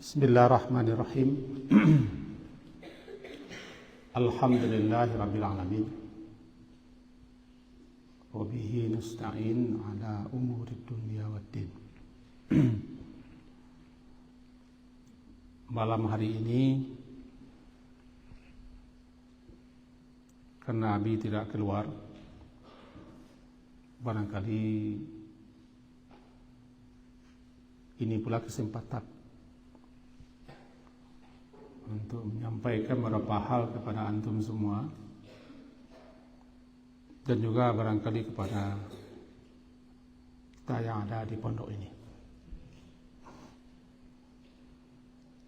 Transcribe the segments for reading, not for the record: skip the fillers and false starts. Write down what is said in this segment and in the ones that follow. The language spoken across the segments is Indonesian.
Bismillahirrahmanirrahim. Alhamdulillahirabbil alamin. Wa bihi nasta'in ala umurid dunya waddin. Malam hari ini karena Abi tidak keluar, barangkali ini pula kesempatan untuk menyampaikan beberapa hal kepada antum semua dan juga barangkali kepada kita yang ada di pondok ini.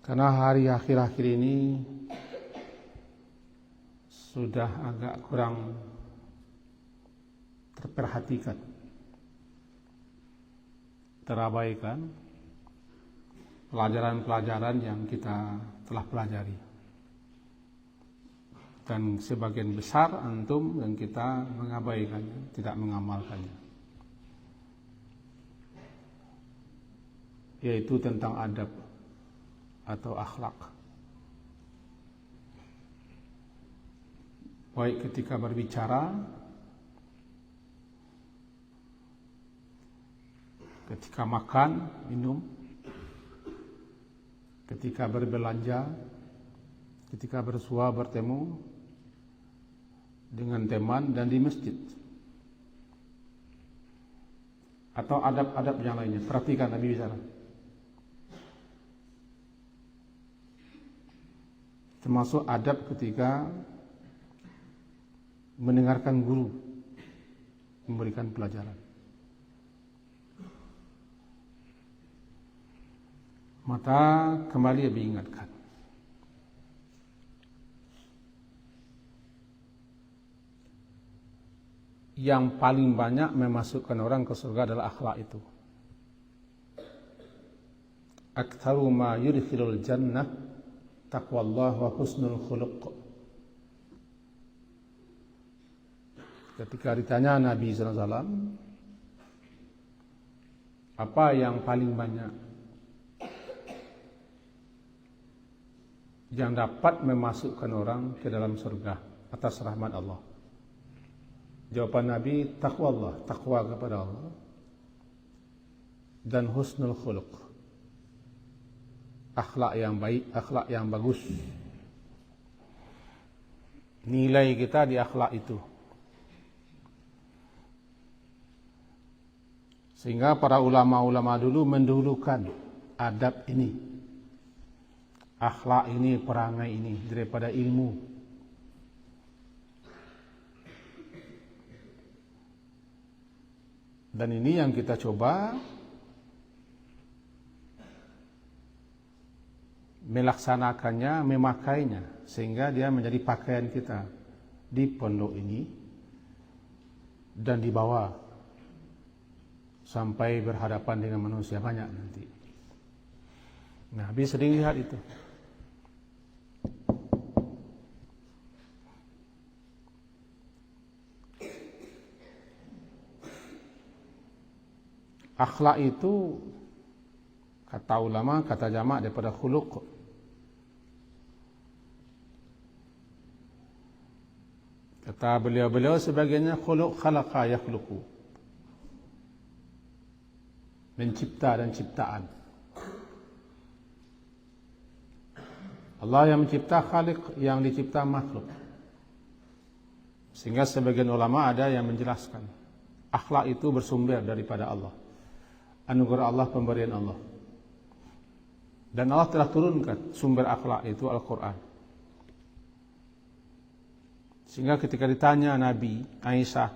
Karena hari akhir-akhir ini sudah agak kurang terperhatikan, terabaikan pelajaran-pelajaran yang kita telah pelajari, dan sebagian besar antum dan kita mengabaikannya, tidak mengamalkannya, yaitu tentang adab atau akhlak, baik ketika berbicara, ketika makan, minum, ketika berbelanja, ketika bersua bertemu dengan teman dan di masjid, atau adab-adab yang lainnya. Perhatikan Nabi bicara. Termasuk adab ketika mendengarkan guru memberikan pelajaran. Maka kembali Abi ingatkan, yang paling banyak memasukkan orang ke surga adalah akhlak itu. Aktsaru ma yudkhilul jannah taqwallah wa husnul khuluq. Ketika ditanya Nabi SAW, apa yang paling banyak yang dapat memasukkan orang ke dalam surga atas rahmat Allah? Jawaban Nabi, takwa Allah, takwa kepada Allah, dan husnul khuluq, akhlak yang baik, akhlak yang bagus. Nilai kita di akhlak itu. Sehingga para ulama-ulama dulu mendahulukan adab ini, akhlak ini, perangai ini daripada ilmu. Dan ini yang kita coba melaksanakannya, memakainya, sehingga dia menjadi pakaian kita di pondok ini dan dibawa sampai berhadapan dengan manusia banyak nanti. Nah, Nabi sering lihat itu. Akhlak itu, kata ulama, kata jamak daripada khuluq. Kata beliau-beliau sebagiannya khuluq khalaqa yakhluqu, mencipta dan ciptaan. Allah yang mencipta, khaliq yang dicipta makhluk. Sehingga sebagian ulama ada yang menjelaskan akhlak itu bersumber daripada Allah, anugerah Allah, pemberian Allah. Dan Allah telah turunkan sumber akhlak itu Al-Quran. Sehingga ketika ditanya Nabi Aisyah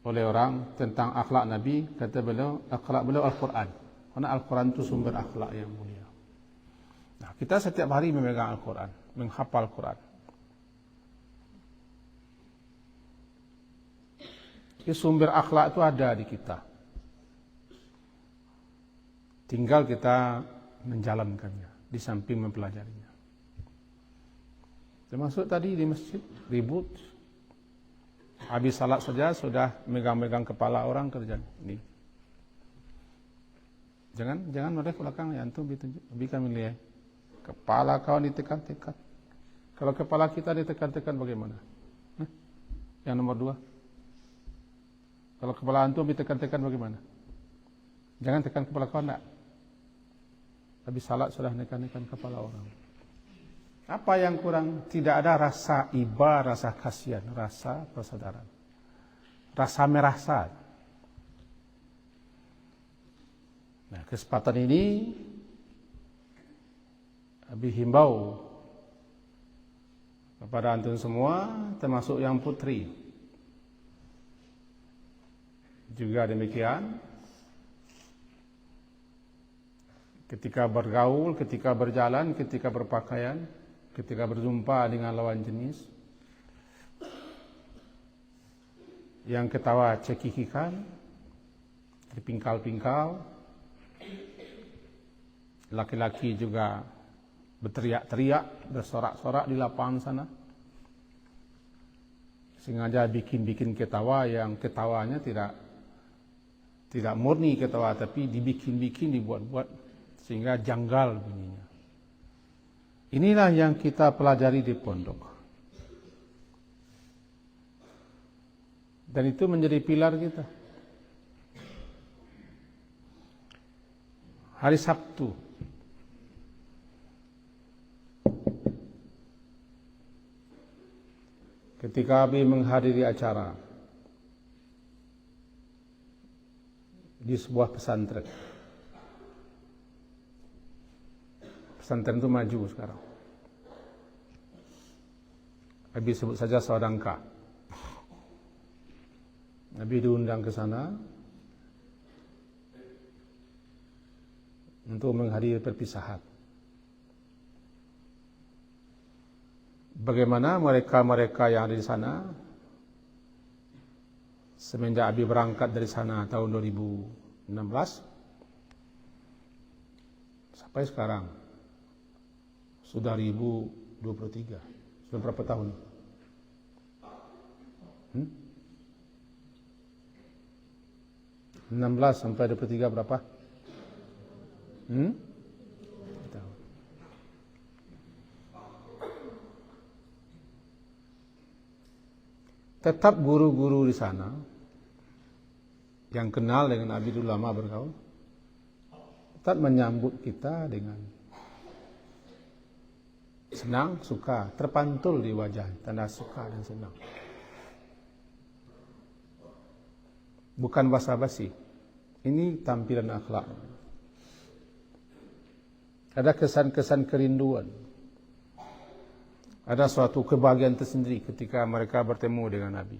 oleh orang tentang akhlak Nabi, kata beliau, akhlak beliau Al-Quran. Karena Al-Quran itu sumber akhlak yang mulia. Nah, kita setiap hari memegang Al-Quran, menghafal Al-Quran. Jadi sumber akhlak itu ada di kita. Tinggal kita menjalankannya di samping mempelajarinya. Termasuk tadi di masjid ribut, habis salat saja sudah megang-megang kepala orang kerja ini. Jangan mereka ke belakang, ya antum ditunjuk. Nabi kami lihat. Kepala kau ditekan-tekan. Kalau kepala kita ditekan-tekan bagaimana? Yang nomor 2. Kalau kepala antum ditekan-tekan bagaimana? Jangan tekan kepala kau, enggak. Tapi salat sudah nekan-nekan kepala orang. Apa yang kurang? Tidak ada rasa iba, rasa kasihan, rasa persaudaraan. Rasa merasa. Nah, kesempatan ini Abi himbau kepada antum semua, termasuk yang putri. Juga demikian, ketika bergaul, ketika berjalan, ketika berpakaian, ketika berjumpa dengan lawan jenis, yang ketawa cekikikan, dipingkal-pingkal, laki-laki juga berteriak-teriak, bersorak-sorak di lapangan sana, sengaja bikin ketawa yang ketawanya tidak murni ketawa, tapi dibikin-bikin, dibuat-buat sehingga janggal bunyinya. Inilah yang kita pelajari di pondok. Dan itu menjadi pilar kita. Hari Sabtu, ketika Abi menghadiri acara di sebuah pesantren. Pesantren itu maju sekarang. Abi sebut saja Sodangka. Abi diundang ke sana untuk menghadiri perpisahan. Bagaimana mereka yang ada di sana, semenjak Abi berangkat dari sana tahun 2016 sampai sekarang sudah 2023. Sudah berapa tahun? 16 sampai 23 berapa? Tetap guru-guru di sana yang kenal dengan Abi dulu lama bergaul, tetap menyambut kita dengan senang, suka, terpantul di wajah tanda suka dan senang. Bukan basa-basi. Ini tampilan akhlak. Ada kesan-kesan kerinduan. Ada suatu kebahagiaan tersendiri ketika mereka bertemu dengan Nabi.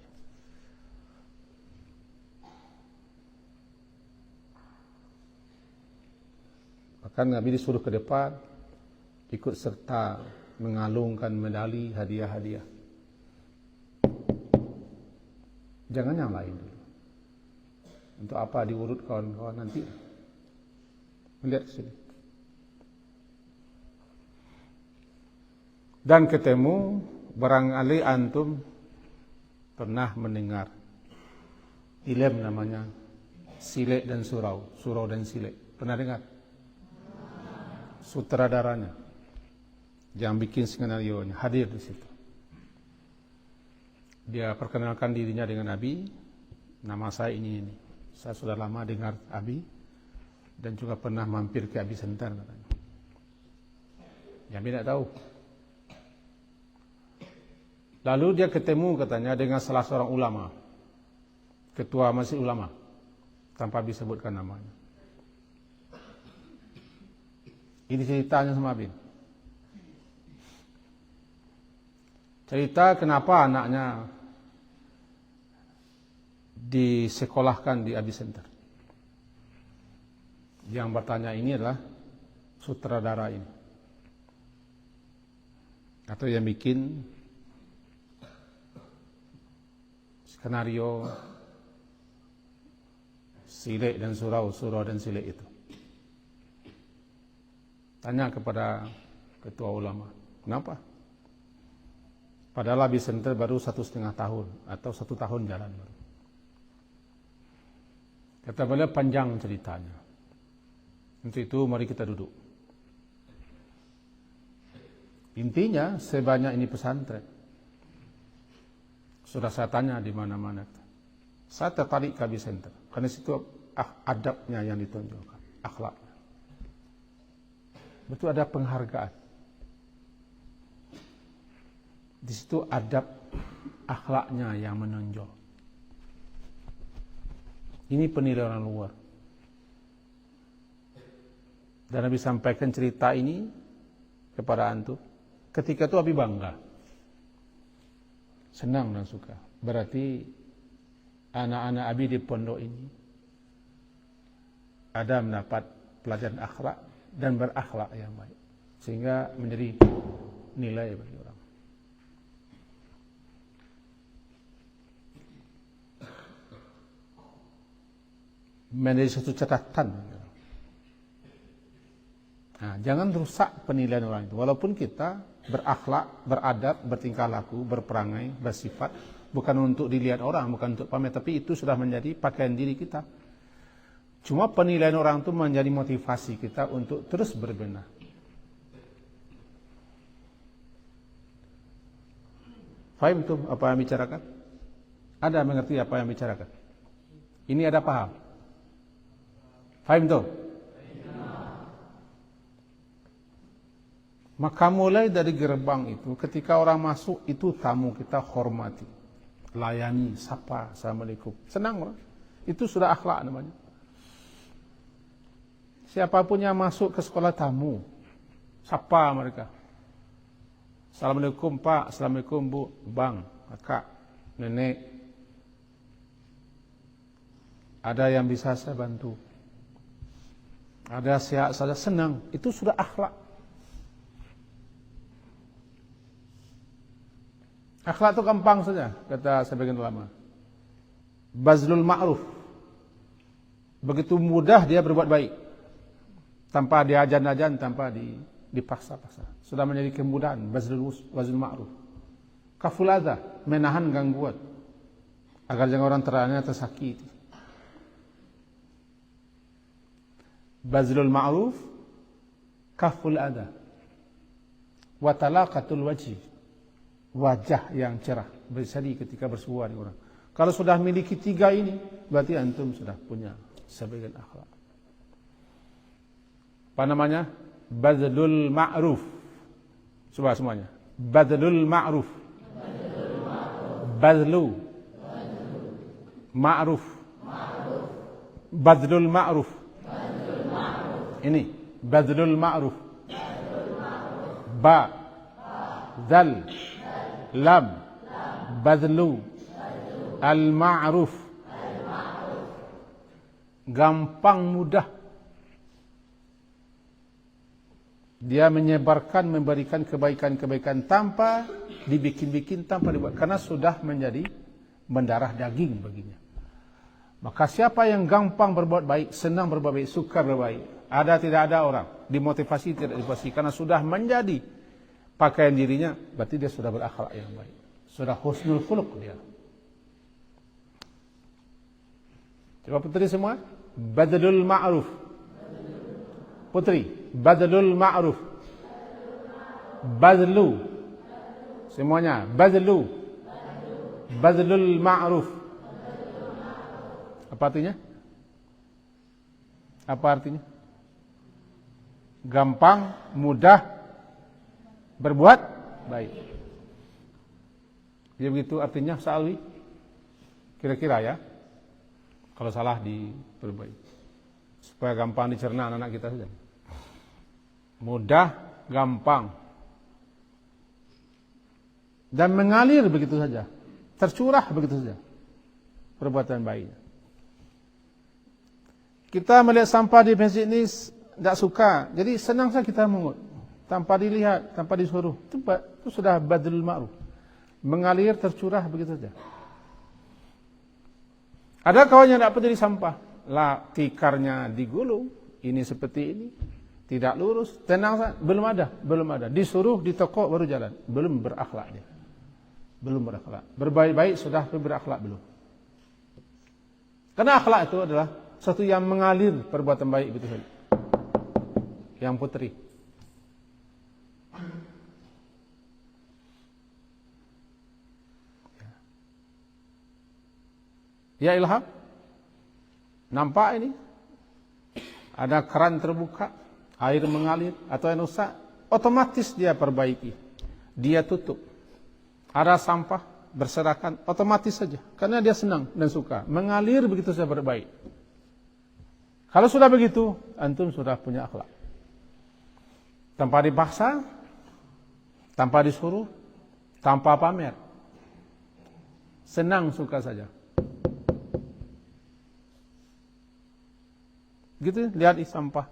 Bahkan Nabi disuruh ke depan, ikut serta mengalungkan medali, hadiah-hadiah. Jangan yang lain dulu. Untuk apa diurut kawan-kawan nanti? Melihat ke sini. Dan ketemu, barangkali antum pernah mendengar film namanya Silek dan Surau, Surau dan Silek. Pernah dengar? Sutradaranya yang bikin skenario-nya hadir di situ. Dia perkenalkan dirinya dengan Abi. Nama saya ini. Saya sudah lama dengar Abi dan juga pernah mampir ke Abi Center katanya. Yang Abi tidak tahu. Lalu dia ketemu katanya dengan salah seorang ulama, ketua masjid ulama, tanpa disebutkan namanya. Ini ceritanya sama Abi. Cerita kenapa anaknya disekolahkan di Abi Center. Yang bertanya ini adalah sutradara ini, atau yang bikin skenario Silek dan Surau, Surau dan Silek itu. Tanya kepada ketua ulama, kenapa? Padahal Abi Center baru 1,5 tahun atau 1 tahun jalan baru. Kata beliau panjang ceritanya. Untuk itu mari kita duduk. Intinya sebanyak ini pesantren. Sudah saya tanya di mana-mana. Saya tertarik KB Center. Karena situ adabnya yang ditonjolkan. Akhlaknya. Betul ada penghargaan. Di situ adab akhlaknya yang menonjol. Ini penilaian orang luar. Dan Nabi sampaikan cerita ini kepada antum. Ketika itu Abi bangga. Senang dan suka. Berarti anak-anak Abi di pondok ini ada mendapat pelajaran akhlak dan berakhlak yang baik. Sehingga menjadi nilai bagi orang. Menjadi satu catatan. Nah, jangan rusak penilaian orang itu. Walaupun kita berakhlak, beradab, bertingkah laku, berperangai, bersifat, bukan untuk dilihat orang, bukan untuk pamer, tapi itu sudah menjadi pakaian diri kita. Cuma penilaian orang itu menjadi motivasi kita untuk terus berbenah. Faham itu apa yang bicarakan? Ada mengerti apa yang bicarakan? Ini ada paham? Faham itu? Maka mulai dari gerbang itu, ketika orang masuk, itu tamu kita hormati. Layani, sapa, assalamualaikum. Senang orang. Itu sudah akhlak namanya. Siapapun yang masuk ke sekolah tamu, sapa mereka. Assalamualaikum Pak, Assalamualaikum Bu, Bang, Kakak, Nenek. Ada yang bisa saya bantu. Ada sehat saja, senang. Itu sudah akhlak. Akhlak itu gampang saja, kata sebagian ulama. Bazlul ma'ruf. Begitu mudah dia berbuat baik. Tanpa diajan-ajan, tanpa dipaksa-paksa. Sudah menjadi kemudahan, bazlul ma'ruf. Kaful adha, menahan gangguan. Agar jangan orang teraniaya tersakiti. Bazlul ma'ruf, kaful adha. Wa talaqatul wajih. Wajah yang cerah berseri ketika bersua di orang. Kalau sudah memiliki tiga ini, berarti antum sudah punya sebagian akhlak. Apa namanya? Badlul ma'ruf. Coba semuanya. Badlul ma'ruf. Badlu. Ma'ruf. Badlul ma'ruf. Ini. Badlul ma'ruf. Ba. Dal. Lam, badlu, al-ma'ruf. Gampang, mudah. Dia menyebarkan, memberikan kebaikan-kebaikan tanpa dibikin-bikin, tanpa dibuat. Karena sudah menjadi mendarah daging baginya. Maka siapa yang gampang berbuat baik, senang berbuat baik, suka berbuat baik. Ada tidak ada orang, dimotivasi tidak dimotivasi. Karena sudah menjadi pakaian dirinya, berarti dia sudah berakhlak yang baik. Sudah husnul khuluq dia. Coba putri semua. Badlul ma'ruf. Putri. Badlul ma'ruf. Badlu. Semuanya. Badlu. Badlul ma'ruf. Apa artinya? Apa artinya? Gampang, mudah, berbuat baik. Jadi begitu artinya Sa'alwi? Kira-kira ya. Kalau salah diperbaiki. Supaya gampang dicerna anak-anak kita saja. Mudah, gampang. Dan mengalir begitu saja. Tercurah begitu saja. Perbuatan baiknya. Kita melihat sampah di masjid ini tidak suka. Jadi senang saja kita mengut. Tanpa dilihat, tanpa disuruh. Itu sudah badlul ma'ruf. Mengalir, tercurah, begitu saja. Ada kawan yang tidak peduli sampah. Lah, tikarnya digulung. Ini seperti ini. Tidak lurus. Tenang saja. Belum ada. Disuruh, di toko, baru jalan. Belum berakhlak dia. Belum berakhlak. Berbaik-baik, sudah berakhlak belum. Karena akhlak itu adalah satu yang mengalir perbuatan baik. Betul saja. yang putri. Ya Ilham, nampak ini? Ada keran terbuka, air mengalir atau yang rusak, otomatis dia perbaiki. Dia tutup. Ada sampah berserakan, otomatis saja. Karena dia senang dan suka. Mengalir begitu saja berbaik. Kalau sudah begitu, antum sudah punya akhlak. Tanpa dipaksa, tanpa disuruh, tanpa pamer. Senang suka saja. Gitu, lihat di sampah.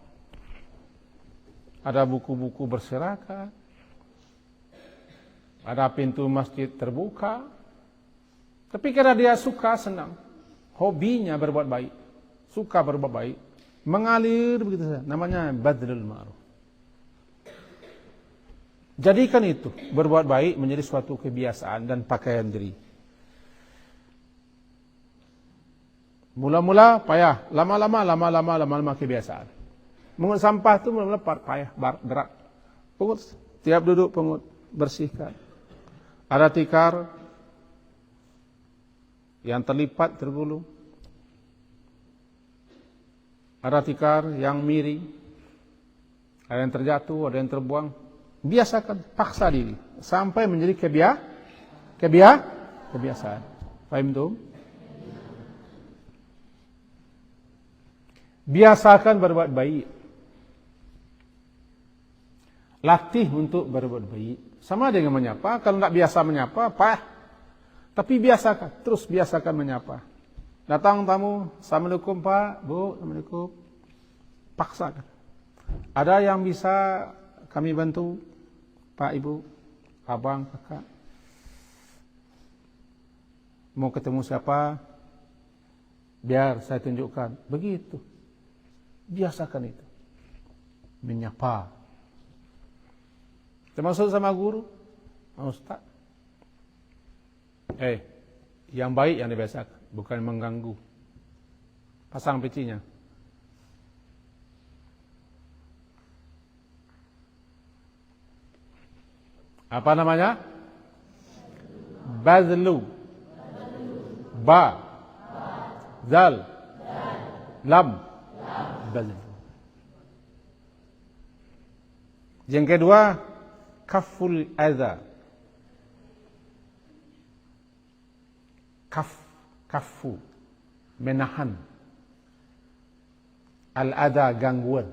Ada buku-buku berserakan. Ada pintu masjid terbuka. Tapi karena dia suka, senang. Hobinya berbuat baik. Suka berbuat baik. Mengalir begitu saja. Namanya badlul ma'ruf. Jadikan itu, berbuat baik menjadi suatu kebiasaan dan pakaian diri. Mula-mula payah, lama-lama kebiasaan. Mengut sampah itu mula-mula payah, berat. Pungut, tiap duduk pungut, bersihkan. Ada tikar yang terlipat, tergulung. Ada tikar yang miring. Ada yang terjatuh, ada yang terbuang. Biasakan, paksa diri. Sampai menjadi kebiasaan. Faham tuh? Biasakan berbuat baik. Latih untuk berbuat baik. Sama dengan menyapa. Kalau tidak biasa menyapa, payah. Tapi biasakan. Terus biasakan menyapa. Datang tamu, Assalamualaikum Pak, Bu, Assalamualaikum. Paksakan. Ada yang bisa kami bantu? Pak, Ibu, Abang, Kakak. Mau ketemu siapa? Biar saya tunjukkan. Begitu. Biasakan itu. Menyapa. Termasuk sama guru. Ustaz. Yang baik yang dibiasakan. Bukan mengganggu. Pasang pecinya. Apa namanya? Bazlu. Ba. Zal. Lam. Yang kedua, kaful adza. Kafu, menahan. Al-adza, gangguan.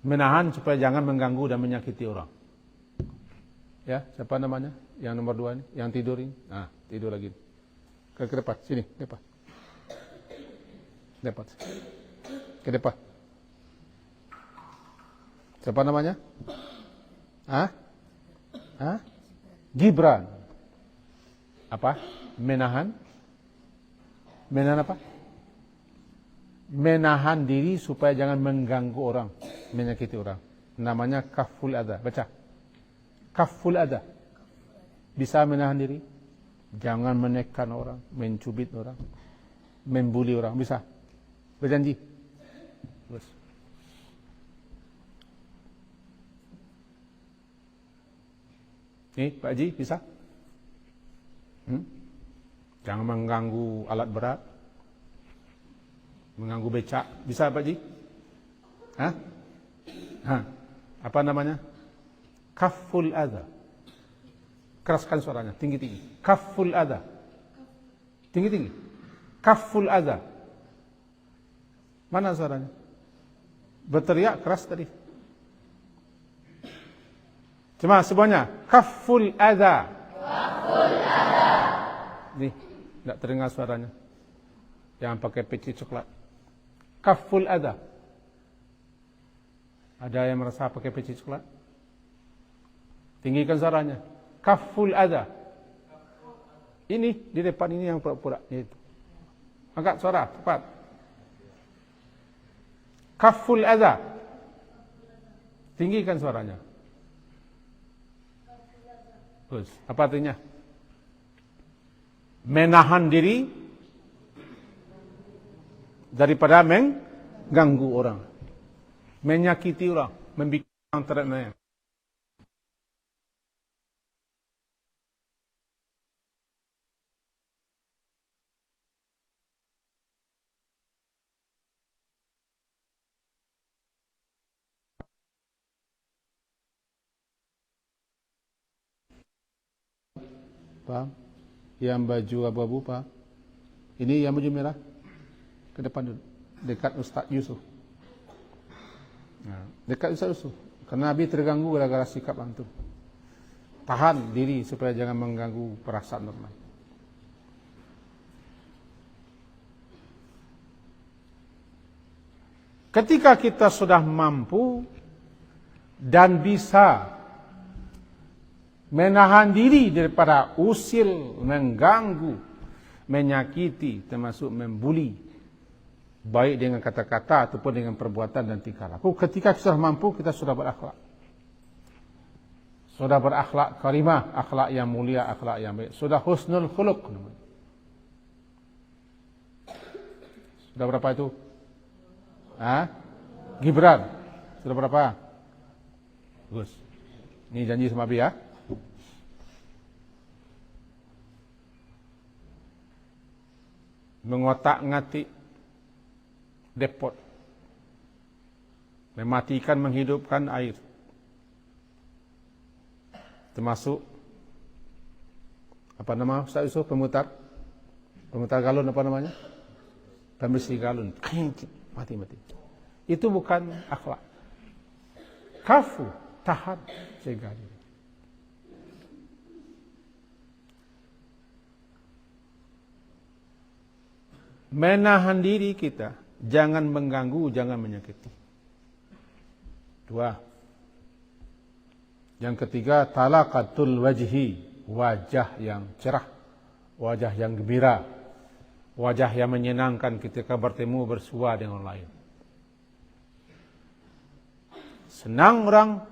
Menahan supaya jangan mengganggu dan menyakiti orang. Ya, siapa namanya? Yang nomor 2 ini, yang tidur ini. Nah, tidur lagi. Ke depan, sini, depan. Depan. Ke depan. Siapa namanya? Gibran. Apa? Menahan. Menahan apa? Menahan diri supaya jangan mengganggu orang, menyakiti orang. Namanya kaful adza. Baca. Kaful adza. Bisa menahan diri. Jangan menekan orang, mencubit orang, membuli orang. Bisa. Berjanji. Terus. Nih, Pak Haji, bisa? Jangan mengganggu alat berat. Mengganggu becak. Bisa, Pak Haji? Apa namanya? Kaful adza. Keraskan suaranya, tinggi-tinggi. Kaful adza. Tinggi-tinggi. Kaful adza. Mana suaranya? Berteriak keras tadi. Cuma semuanya. Kaful adza. Kaful adza. Nih, tidak terdengar suaranya. Yang pakai peci coklat. Kaful adza. Ada yang merasa pakai peci coklat? Tinggikan suaranya. Kaful adza. Ini di depan ini yang pura-pura. Itu. Angkat suara, cepat. Kaful adza. Tinggikan suaranya. Terus, apa artinya? Menahan diri daripada mengganggu orang, menyakiti orang, membuat orang terkenal. Paham? Yang baju abu-abu, paham? Ini yang baju merah. Ke depan dulu. Dekat Ustaz Yusuf. Nah, dekat Ustaz Yusuf. Karena Nabi terganggu gara-gara sikap antum. Tahan diri supaya jangan mengganggu perasaan orang lain. Ketika kita sudah mampu dan bisa menahan diri daripada usil, mengganggu, menyakiti, termasuk membuli, baik dengan kata-kata ataupun dengan perbuatan dan tingkah laku. Ketika kita sudah mampu, kita sudah berakhlak. Sudah berakhlak karimah, akhlak yang mulia, akhlak yang baik. Sudah husnul khuluq. Sudah berapa itu? Gibran. Sudah berapa? Bagus. Ini janji sama Abi ya. Mengotak-ngatik depot, mematikan, menghidupkan air, termasuk apa nama Ustaz Yusuf, pemutar galon, apa namanya, pembersih galon, mati. Itu bukan akhlak. Kafu, tahan, jaga diri. Menahan diri kita, jangan mengganggu, jangan menyakiti. 2. Yang ketiga, talaqatul wajhi, wajah yang cerah, wajah yang gembira, wajah yang menyenangkan ketika bertemu bersua dengan orang lain. Senang orang,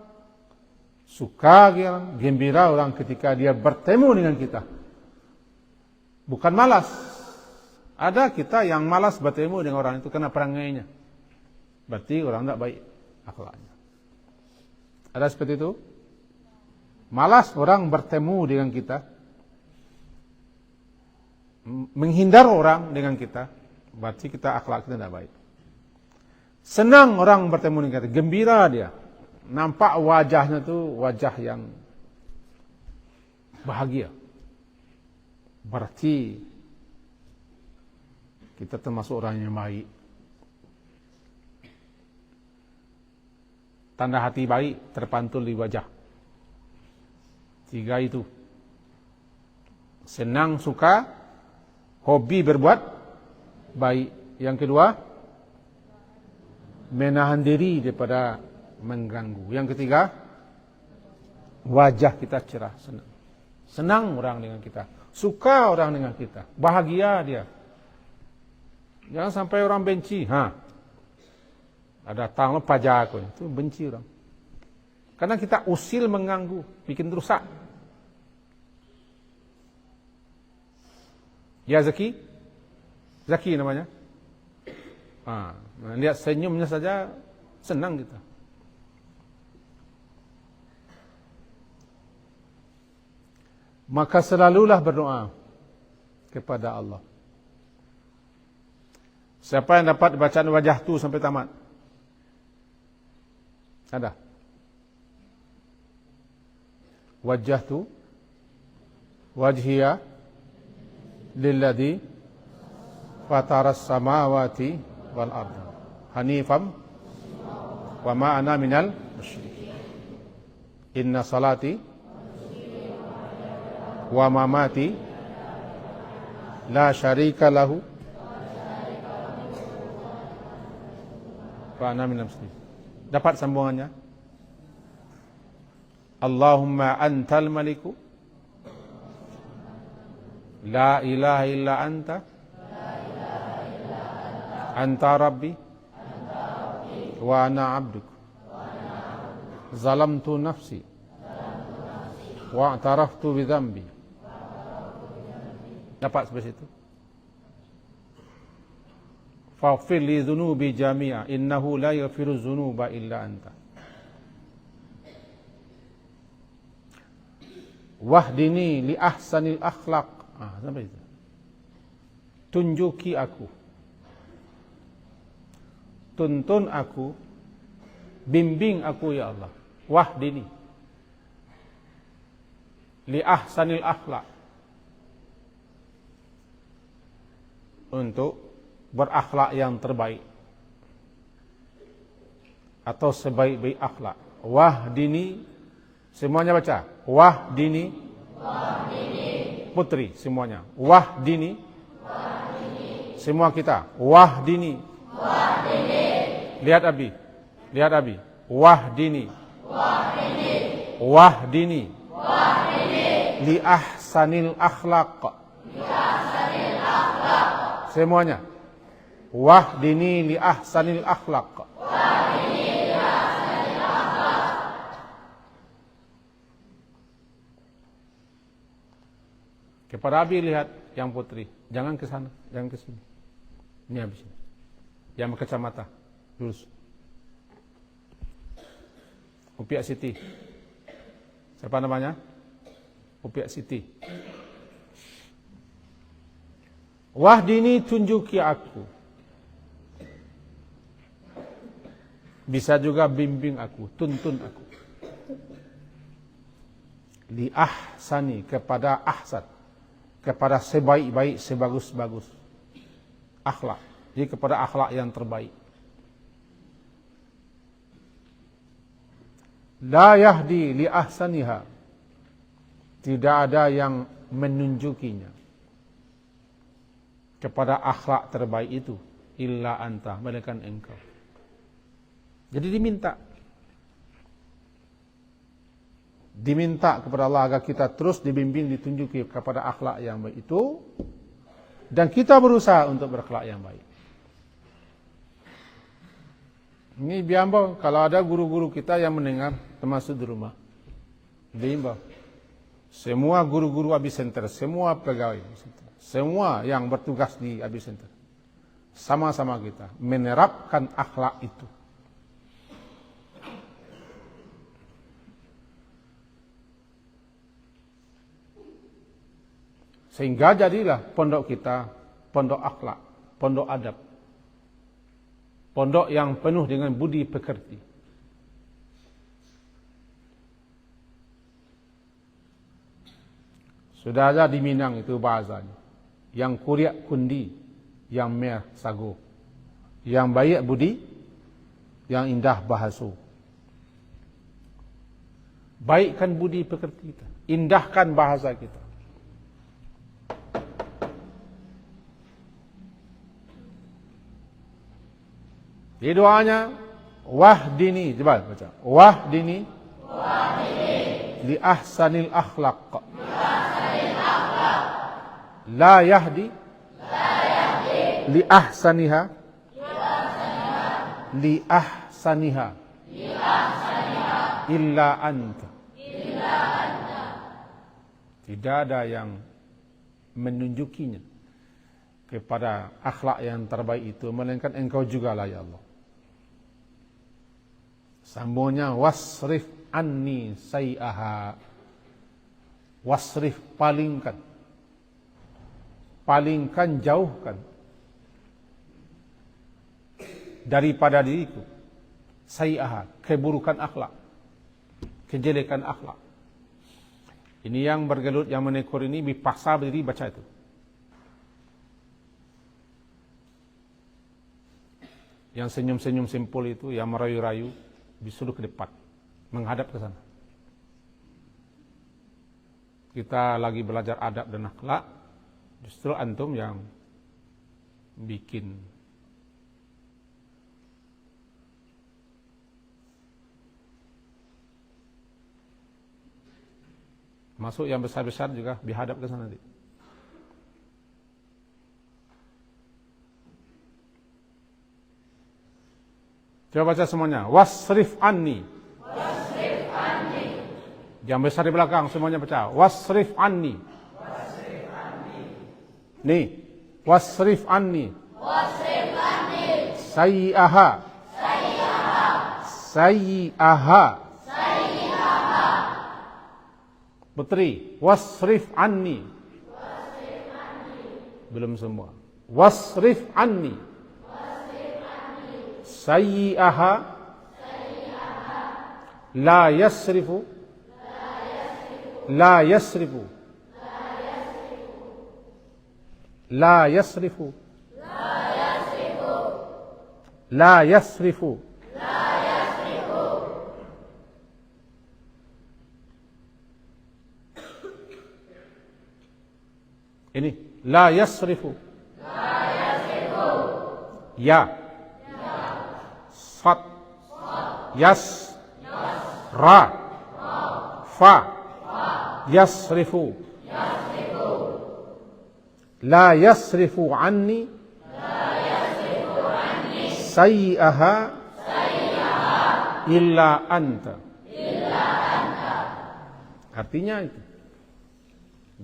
suka orang, gembira orang ketika dia bertemu dengan kita. Bukan malas. Ada kita yang malas bertemu dengan orang itu karena perangainya. Berarti orang tidak baik akhlaknya. Ada seperti itu? Malas orang bertemu dengan kita. Menghindar orang dengan kita. Berarti kita akhlak kita tidak baik. Senang orang bertemu dengan kita. Gembira dia. Nampak wajahnya itu wajah yang bahagia. Berarti kita termasuk orang yang baik. Tanda hati baik terpantul di wajah. 3 itu. Senang, suka, hobi berbuat baik. Yang kedua, menahan diri daripada mengganggu. Yang ketiga, wajah kita cerah, senang. Senang orang dengan kita. Suka orang dengan kita. Bahagia dia. Jangan sampai orang benci. Ada datang pajak aku itu benci orang. Karena kita usil mengganggu, bikin rusak. Ya Zaki? Zaki namanya. Lihat senyumnya saja senang kita. Maka selalulah berdoa kepada Allah. Siapa yang dapat bacaan wajah tu sampai tamat? Ada? Wajah tu wajhiya lilladhi fataras samawati wal ardi hanifam wa ma ana minal musyrikin. Inna salati wa mamati la syarika lahu wa ana minal muslimin. Dapat sambungannya? Allahumma antal maliku la ilaha illa anta anta rabbi wa ana abduk zalamtu nafsi wa i'taraftu bi dhanbi. Dapat sampai situ? faghfir li dzunubi jami'a innahu la yaghfiru dzunuba illa anta. Wahdini li ahsanil akhlaq. Sampai itu. Tunjuki aku. Tuntun aku. Bimbing aku ya Allah. Wahdini li ahsanil akhlaq. Untuk berakhlak yang terbaik atau sebaik-baik akhlak. Wahdini, semuanya baca. Wahdini, putri semuanya. Wahdini, semua kita. Wahdini, lihat Abi, Wahdini, wahdini, li ahsanil akhlaq. Semuanya. Wahdini li ahsanil akhlaq. Kepada Abi lihat yang putri. Jangan ke sana, jangan ke sini. Ini habis ini. Yang kacamata. Lurus. Upiak Siti. Siapa namanya? Upiak Siti. Wahdini, tunjuki aku. Bisa juga bimbing aku, tuntun aku. Li ahsani, kepada ahsan. Kepada sebaik-baik, sebagus-bagus akhlak. Jadi kepada akhlak yang terbaik. La yahdi li ahsaniha. Tidak ada yang menunjukinya kepada akhlak terbaik itu illa anta, melainkan engkau. Jadi diminta kepada Allah agar kita terus dibimbing, ditunjuki kepada akhlak yang baik itu, dan kita berusaha untuk berakhlak yang baik. Ini diimbau kalau ada guru-guru kita yang mendengar, termasuk di rumah, diimbau semua guru-guru Abi Center, semua pegawai Abi Center, semua yang bertugas di Abi Center, sama-sama kita menerapkan akhlak itu. Sehingga jadilah pondok kita pondok akhlak, pondok adab, pondok yang penuh dengan budi pekerti. Sudah ada di Minang itu bahasanya. Yang kuriak kundi, yang merah sagu, yang baik budi, yang indah bahasu. Baikkan budi pekerti kita, indahkan bahasa kita. Di doanya, wahdini, coba baca. Wahdini, li ahsanil akhlaq. La yahdi, li ahsaniha, li ahsaniha, illa anta. Tidak ada yang menunjukinya kepada akhlak yang terbaik itu, melainkan engkau jugalah ya Allah. Sambungnya, wasrif anni sayi'aha. Wasrif, palingkan. Palingkan, jauhkan daripada diriku sayi'aha, keburukan akhlak, kejelekan akhlak. Ini yang bergelut, yang menekor ini, dipaksa berdiri baca itu. Yang senyum-senyum simpul itu, yang merayu-rayu, disuruh ke depan, menghadap ke sana. Kita lagi belajar adab dan akhlak, justru antum yang bikin masuk yang besar-besar juga dihadap ke sana nanti. Coba baca semuanya. Wasrif anni. Wasrif anni. Yang besar di belakang semuanya baca. Wasrif anni. Wasrif anni. Nih. Wasrif anni. Wasrif anni. sayyi'aha, sayyi'aha. Putri, wasrif anni. Belum semua. Wasrif anni. Sayyi'aha. La yasrifu. La yasrifu. La yasrifu. La yasrifu. Ini la yasrifu. Ya. Sad. Yas. Ra. Fa. Yasrifu. La yasrifu anni. Sayyi'aha. Illa anta. Artinya itu,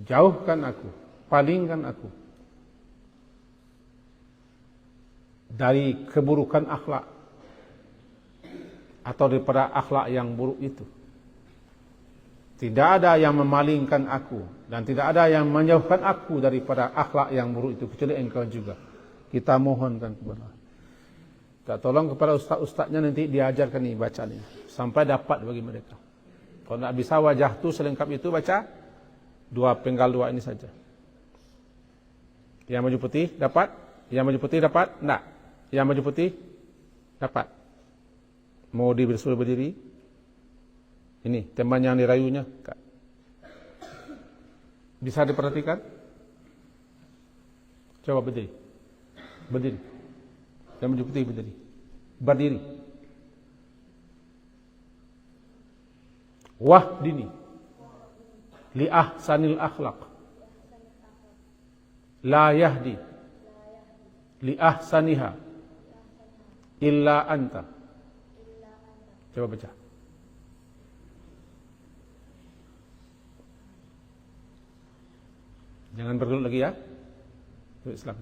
jauhkan aku, palingkan aku dari keburukan akhlak atau daripada akhlak yang buruk itu. Tidak ada yang memalingkan aku dan tidak ada yang menjauhkan aku daripada akhlak yang buruk itu kecuali engkau juga. Kita mohonkan kepada Allah. Kita tolong kepada ustaz-ustaznya nanti diajarkan ini bacaan ini sampai dapat bagi mereka. Kalau tidak bisa wajah tu selengkap itu baca penggal dua ini saja. Yang baju putih dapat, yang baju putih dapat, enggak. Yang baju putih dapat. Mau disuruh berdiri? Ini teman yang dirayunya, Kak. Bisa diperhatikan? Coba berdiri. Berdiri. Yang baju putih berdiri. Berdiri. Wahdini li ahsanil akhlaq. La yahdi li ahsaniha illa anta. Coba baca. Jangan bergelut lagi ya. Islam.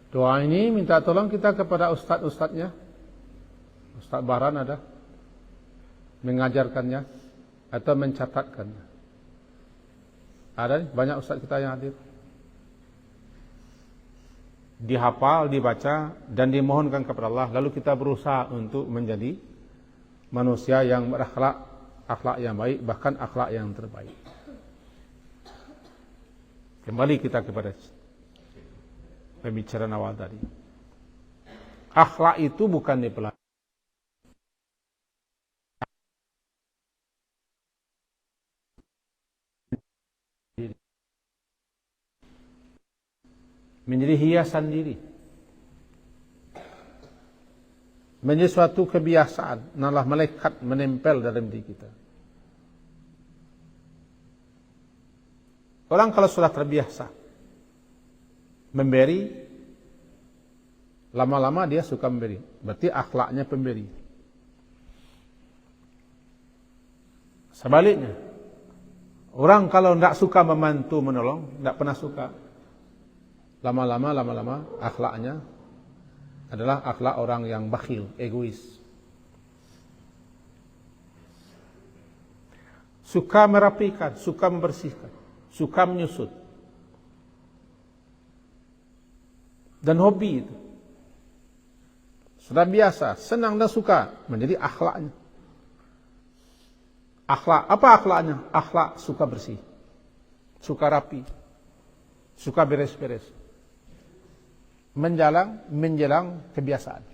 Doa ini minta tolong kita kepada ustaz-ustaznya. Ustaz Baran ada mengajarkannya atau mencatatkannya. Ada banyak ustaz kita yang hadir. Dihafal, dibaca dan dimohonkan kepada Allah. Lalu kita berusaha untuk menjadi manusia yang berakhlak, akhlak yang baik, bahkan akhlak yang terbaik. Kembali kita kepada pembicaraan awal tadi. Akhlak itu bukan dipelajari. Menjadi hiasan diri, menjadi suatu kebiasaan, nalah melekat menempel dalam diri kita. Orang kalau sudah terbiasa memberi, lama-lama dia suka memberi. Berarti akhlaknya pemberi. Sebaliknya, orang kalau tidak suka membantu menolong, tidak pernah suka. Lama-lama akhlaknya adalah akhlak orang yang bakhil, egois. Suka merapikan, suka membersihkan, suka menyusut. Dan hobi itu. Sudah biasa, senang dan suka menjadi akhlaknya. Akhlak, apa akhlaknya? Akhlak suka bersih, suka rapi, suka beres-beres. Menjelang kebiasaan.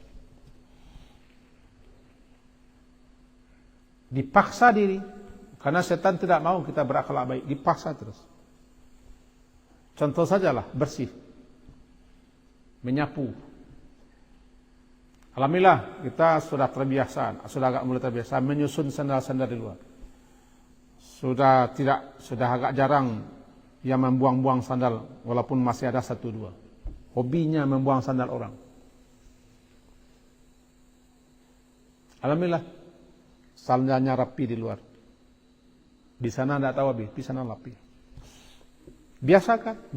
Dipaksa diri, karena setan tidak mau kita berakhlak baik, dipaksa terus. Contoh sajalah, bersih, menyapu. Alhamdulillah kita sudah terbiasa, sudah agak mulai terbiasa menyusun sandal-sandal di luar. Sudah agak jarang yang membuang-buang sandal, walaupun masih ada 1-2. Hobinya membuang sandal orang. Alhamdulillah, sandalnya rapi di luar. Di sana tidak tahu habis, di sana rapi. Biasakan.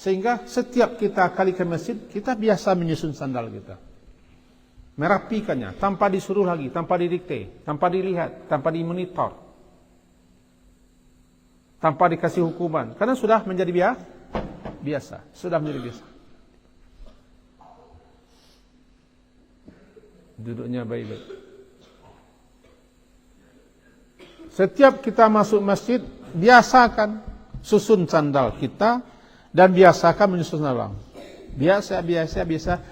Sehingga setiap kita kali ke masjid, kita biasa menyusun sandal kita. Merapikannya, tanpa disuruh lagi, tanpa didikte, tanpa dilihat, tanpa dimonitor. Tanpa dikasih hukuman. Karena sudah menjadi biasa. Sudah menjadi biasa. Duduknya baik-baik. Setiap kita masuk masjid, biasakan susun sandal kita dan biasakan menyusun sandal. Biasa.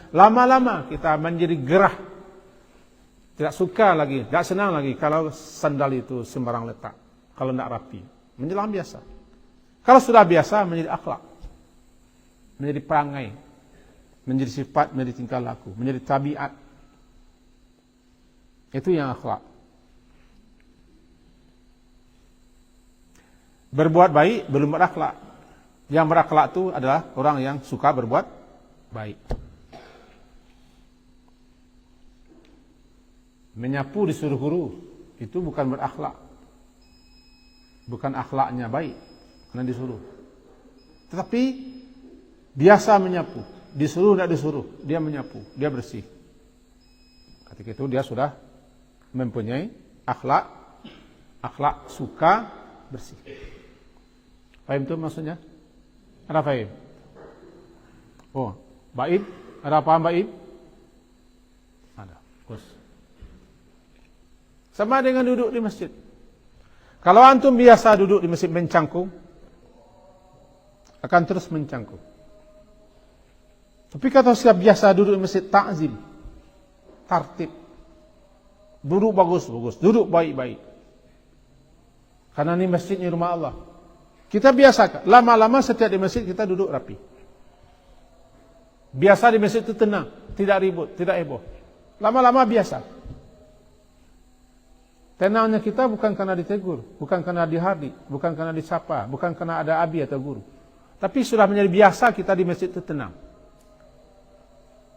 Lama-lama kita menjadi gerah. Tidak suka lagi, tidak senang lagi kalau sandal itu sembarang letak. Kalau tidak rapi. Menjelang biasa. Kalau sudah biasa, menjadi akhlak. Menjadi perangai. Menjadi sifat, menjadi tingkah laku. Menjadi tabiat. Itu yang akhlak. Berbuat baik belum berakhlak. Yang berakhlak itu adalah orang yang suka berbuat baik. Menyapu disuruh guru itu bukan berakhlak. Bukan akhlaknya baik karena disuruh. Tetapi biasa menyapu, disuruh tidak disuruh, dia menyapu, dia bersih. Ketika itu dia sudah mempunyai akhlak suka bersih. Fahim itu maksudnya? Ada fahim? Oh, baib? Ada paham baib? Ada. Terus. Sama dengan duduk di masjid. Kalau antum biasa duduk di masjid mencangkung, akan terus mencangkung. Tapi kalau siap biasa duduk di masjid ta'zim, tertib, duduk bagus, duduk baik-baik. Karena ini masjidnya rumah Allah. Kita biasakan, lama-lama setiap di masjid kita duduk rapi. Biasa di masjid itu tenang, tidak ribut, tidak heboh. Lama-lama biasa. Tenangnya kita bukan karena ditegur, bukan karena dihardik, bukan karena disapa, bukan karena ada abi atau guru. Tapi sudah menjadi biasa kita di masjid itu tenang.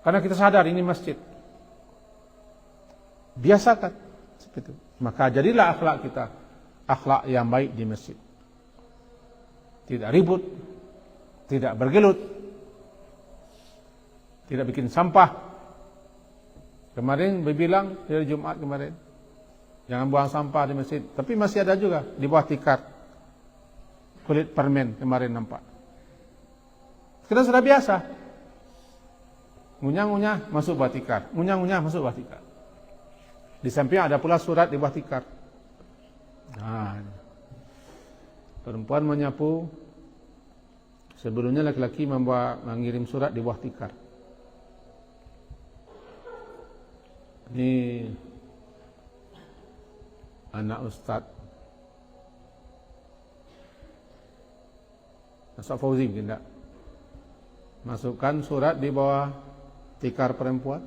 Karena kita sadar ini masjid. Biasakan seperti itu. Maka jadilah akhlak kita akhlak yang baik di masjid. Tidak ribut, tidak bergelut, tidak bikin sampah. Kemarin berbilang dari Jumat kemarin, jangan buang sampah di masjid. Tapi masih ada juga di bawah tikar. Kulit permen kemarin nampak. Kita sudah biasa. Ngunyah-ngunyah masuk bawah tikar. Ngunyah-ngunyah masuk bawah tikar. Di samping ada pula surat di bawah tikar. Nah, perempuan menyapu. Sebelumnya laki-laki mengirim surat di bawah tikar. Ini anak Ustaz Ustaz Fauzi mungkin tak? Masukkan surat di bawah tikar perempuan.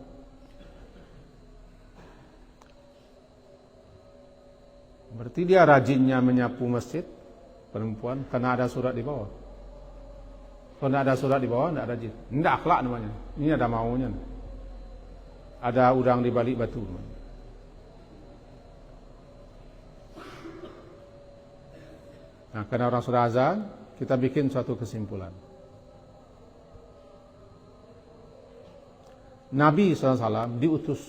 Berarti dia rajinnya menyapu masjid perempuan karena ada surat di bawah. Kalau tidak ada surat di bawah, tidak rajin. Ini tidak akhlak namanya. Ini ada maunya. Ada udang di balik batu. Nah, karena orang sudah azan, kita bikin suatu kesimpulan. Nabi SAW diutus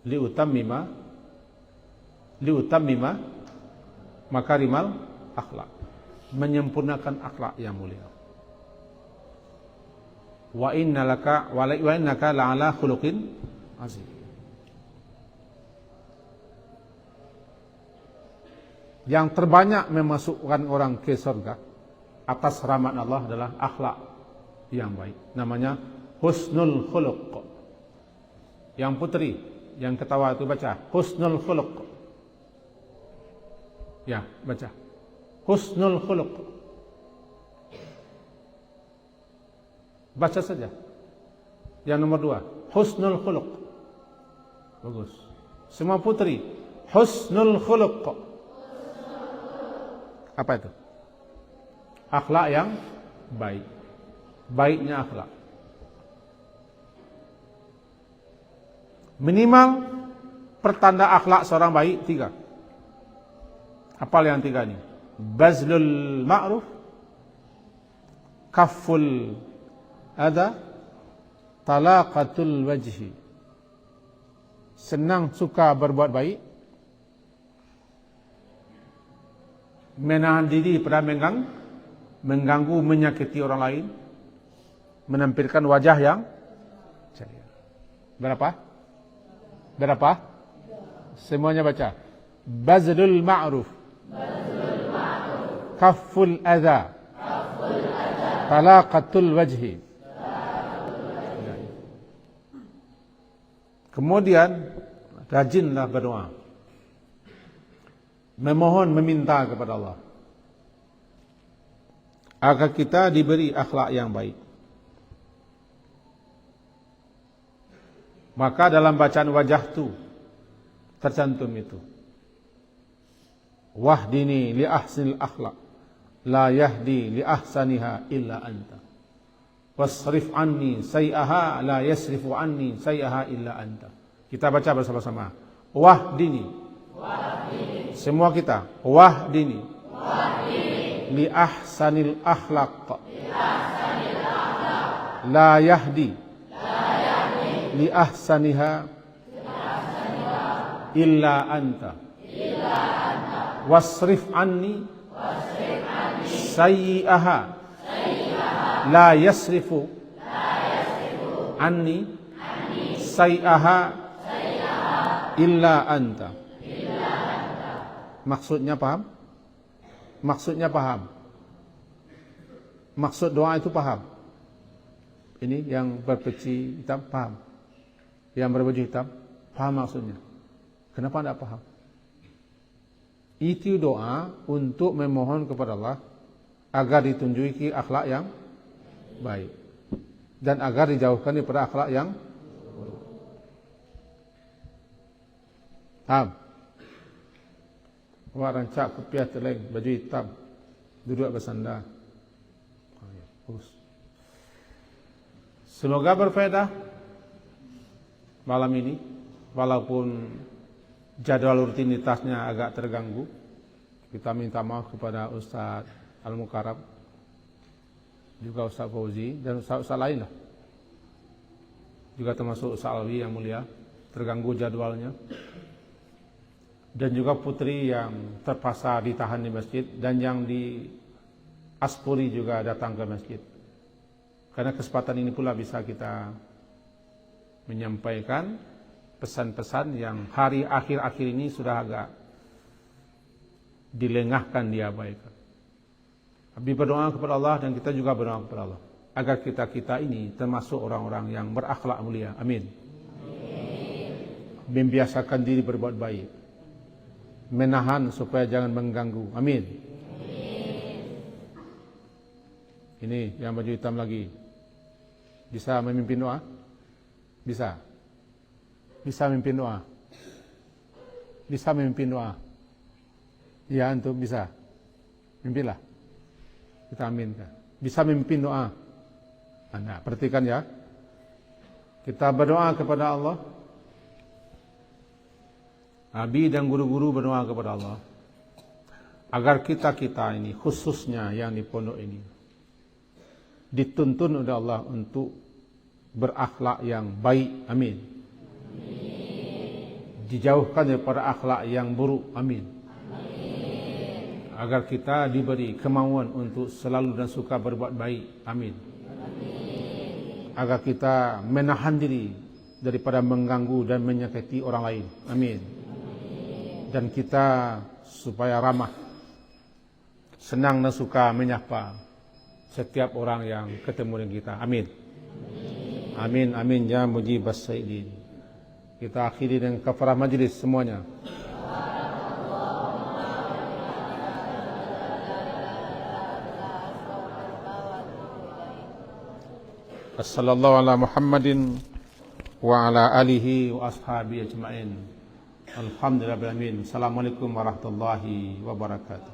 liutammima makarimal akhlak, menyempurnakan akhlak yang mulia. Wa innaka la'ala khuluqin azim. Yang terbanyak memasukkan orang ke surga atas rahmat Allah adalah akhlak yang baik. Namanya husnul khuluq. Yang putri, yang ketawa itu baca husnul khuluq. Ya, baca husnul khuluq. Baca saja. Yang nomor 2, husnul khuluq. Bagus. Semua putri, husnul khuluq. Apa itu? Akhlak yang baik. Baiknya akhlak. Minimal pertanda akhlak seorang baik 3. Apa yang 3 ini? Bazlul ma'ruf, kafful adha, talaqatul wajhi. Senang suka berbuat baik, menahan diri pada mengganggu, menyakiti orang lain, menampilkan wajah yang ceria. Berapa? Semuanya baca. Bazlul ma'ruf, kafful adha, talaqatul wajhi. Kemudian rajinlah berdoa, memohon, meminta kepada Allah agar kita diberi akhlak yang baik. Maka dalam bacaan wajah tu tercantum itu, wahdini li ahsinil akhlak, la yahdi li ahsaniha illa anta, wasrif anni sayyaha, la yasrifu anni sayyaha illa anta. Kita baca bersama-sama. Wahdini. Semua kita. Wahdini. Li ahsanil akhlaq, la yahdi li ahsaniha illa anta, wasrif anni sayyi'aha, la yasrifu anni sayyi'aha illa anta. Maksudnya paham? Maksud doa itu paham? Ini yang berpeci hitam paham? Yang berbaju hitam paham maksudnya? Kenapa tidak paham? Itu doa untuk memohon kepada Allah agar ditunjuki akhlak yang baik dan agar dijauhkan daripada akhlak yang buruk. Paham? Orang rancak kepiah teleng, baju hitam, duduk bersandar. Bagus. Semoga berfaedah malam ini, walaupun jadwal rutinitasnya agak terganggu. Kita minta maaf kepada Ustaz Al-Mukarram, juga Ustaz Fauzi, dan Ustaz lain lah. Juga termasuk Ustaz Alwi yang mulia, terganggu jadwalnya. Dan juga putri yang terpaksa ditahan di masjid, dan yang di Aspuri juga datang ke masjid. Karena kesempatan ini pula bisa kita menyampaikan pesan-pesan yang hari akhir-akhir ini sudah agak dilengahkan, diabaikan. Habis berdoa kepada Allah, dan kita juga berdoa kepada Allah agar kita ini termasuk orang-orang yang berakhlak mulia. Amin. Membiasakan diri berbuat baik, menahan supaya jangan mengganggu. Amin. Ini yang baju hitam lagi. Bisa memimpin doa? Bisa. Bisa memimpin doa. Bisa memimpin doa. Ya, antum bisa. Mimpilah. Kita aminkan. Bisa memimpin doa. Anda perhatikan ya. Kita berdoa kepada Allah. Abi dan guru-guru berdoa kepada Allah agar kita ini, khususnya yang di pondok ini, dituntun oleh Allah untuk berakhlak yang baik. Amin. Dijauhkan daripada akhlak yang buruk. Amin. Agar kita diberi kemauan untuk selalu dan suka berbuat baik. Amin. Agar kita menahan diri daripada mengganggu dan menyakiti orang lain. Amin. Dan kita supaya ramah, senang dan suka menyapa setiap orang yang ketemu dengan kita. Amin. Amin, amin ya mujibas sayyidin. Kita akhiri dengan kafarah majlis semuanya. Wassallallahu ala Muhammadin wa ala alihi wa ashabihi ajma'in. Alhamdulillah. Assalamualaikum warahmatullahi wabarakatuh.